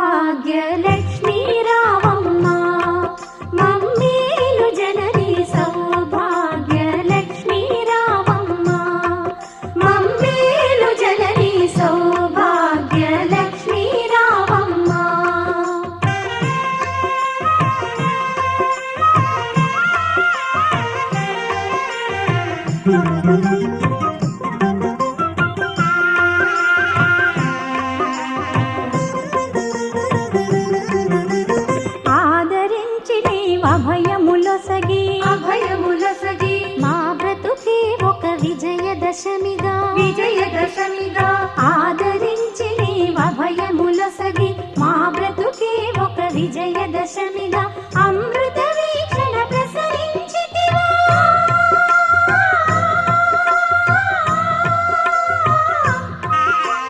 సౌభాగ్యలక్ష్మీ రావమ్మ మమ్మేలు జనని సౌభాగ్యలక్ష్మీ రావమ్మ మమ్మేలు జనని సౌభాగ్యలక్ష్మీ రావమ్మ. ఆదరించి నీవభయములొసగి మా బ్రతుకే ఒక విజయదశమిగా ఆదరించి నీవభయములొసగి మా బ్రతుకే ఒక విజయదశమిగా